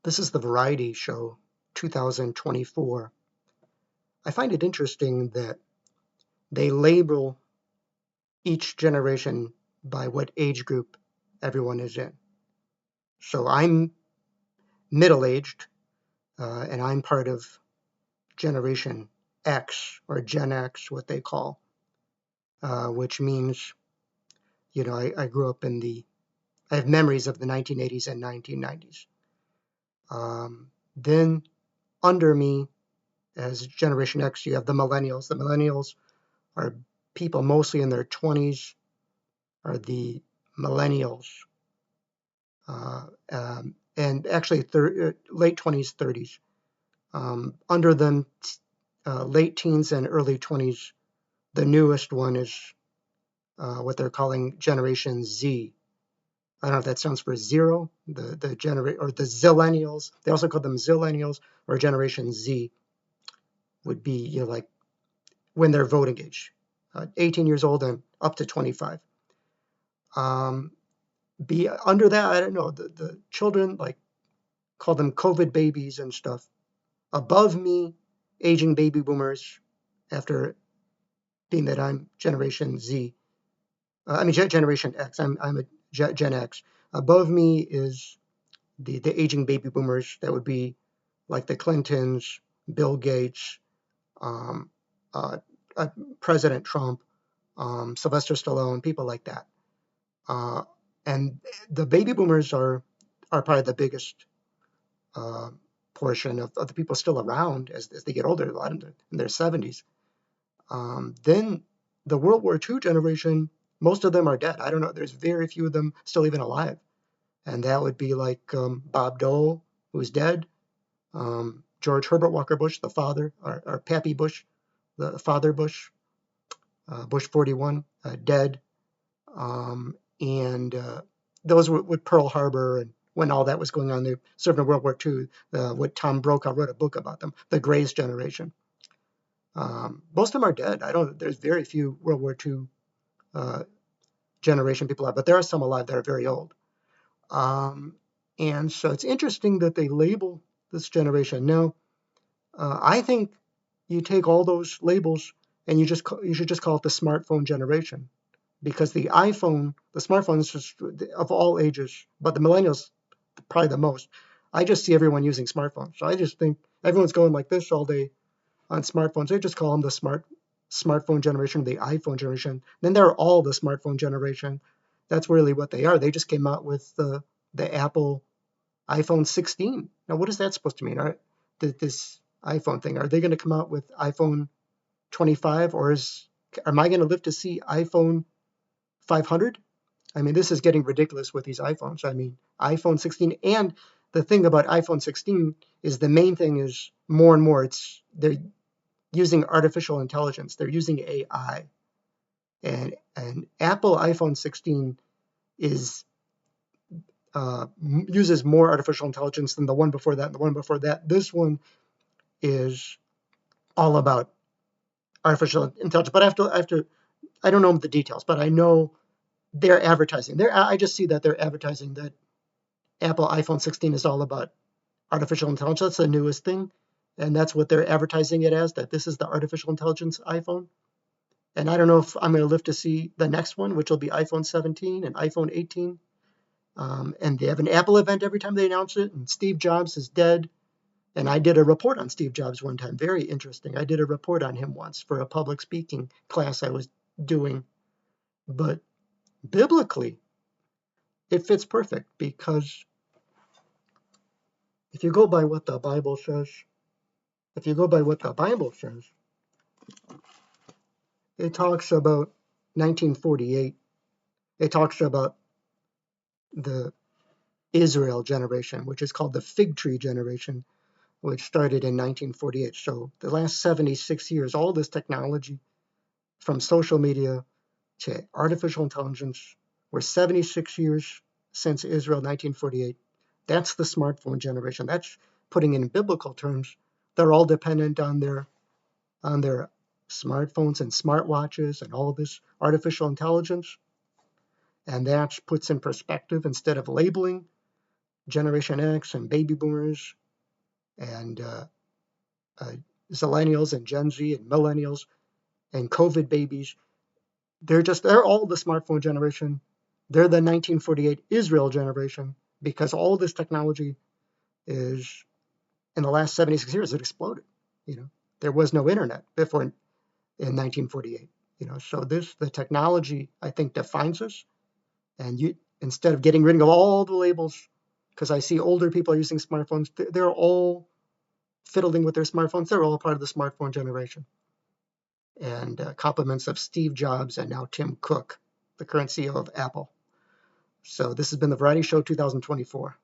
This is the Variety Show 2024. I find it interesting that they label each generation by what age group everyone is in. So I'm middle-aged, and I'm part of Generation X, or Gen X, what they call, which means, I grew up I have memories of the 1980s and 1990s. Then under me, as Generation X, you have the millennials. The millennials are people mostly in their 20s, are the millennials, and actually late 20s, 30s. Under them, late teens and early 20s, the newest one is what they're calling Generation Z. I don't know if that stands for zero, or the Zillennials. They also call them Zillennials, or Generation Z would be like when they're voting age, 18 years old and up to 25. Be under that, I don't know, the children, like, call them COVID babies and stuff. Above me, aging baby boomers, after being that I'm Generation Z. Generation X. I'm a Gen X. Above me is the aging baby boomers. That would be like the Clintons, Bill Gates, um, uh, President Trump, Sylvester Stallone, people like that. And the baby boomers are probably the biggest portion of the people still around as they get older, a lot in their 70s. Then the World War II generation, most of them are dead. I don't know, there's very few of them still even alive. And that would be like Bob Dole, who's dead, George Herbert Walker Bush, the father, or Pappy Bush, the father Bush, Bush 41, dead. And those were with Pearl Harbor, and when all that was going on, they served in World War II. What Tom Brokaw wrote a book about them, the Grays generation. Most of them are dead. There's very few World War II generation people alive, but there are some alive that are very old. And so it's interesting that they label this generation. Now, I think you take all those labels and you should just call it the smartphone generation, because the smartphone is just of all ages, but the millennials probably the most. I just see everyone using smartphones, so I just think everyone's going like this all day on smartphones. They just call them the smartphone generation, the iPhone generation. Then they're all the smartphone generation. That's really what they are. They just came out with the Apple iPhone 16. Now, what is that supposed to mean? This iPhone thing, are they going to come out with iPhone 25, or am I going to live to see iPhone 500? I mean, this is getting ridiculous with these iPhones. I mean, iPhone 16, and the thing about iPhone 16 is the main thing is more and more they're using artificial intelligence. They're using AI, and Apple iPhone 16 uses more artificial intelligence than the one before that and the one before that. This one is all about artificial intelligence. But after I don't know the details, but I know they're advertising. I just see that they're advertising that Apple iPhone 16 is all about artificial intelligence. That's the newest thing, and that's what they're advertising it as, that this is the artificial intelligence iPhone. And I don't know if I'm going to live to see the next one, which will be iPhone 17 and iPhone 18. And they have an Apple event every time they announce it, and Steve Jobs is dead. And I did a report on Steve Jobs one time. Very interesting. I did a report on him once for a public speaking class I was doing. But biblically, it fits perfect, because if you go by what the Bible says, it talks about 1948. It talks about the Israel generation, which is called the fig tree generation, which started in 1948. So the last 76 years, all this technology, from social media to artificial intelligence, we're 76 years since Israel, 1948. That's the smartphone generation. That's putting it in biblical terms. They're all dependent on their smartphones and smartwatches and all of this artificial intelligence. And that puts in perspective, instead of labeling Generation X and baby boomers and uh, Zillennials and Gen Z and millennials and COVID babies. They're all the smartphone generation. They're the 1948 Israel generation because all this technology is in the last 76 years it exploded. You know, there was no internet before in 1948. You know, so the technology I think defines us. And you instead of getting rid of all the labels, because I see older people are using smartphones, they're all fiddling with their smartphones. They're all part of the smartphone generation. And compliments of Steve Jobs and now Tim Cook, the current CEO of Apple. So this has been the Variety Show 2024.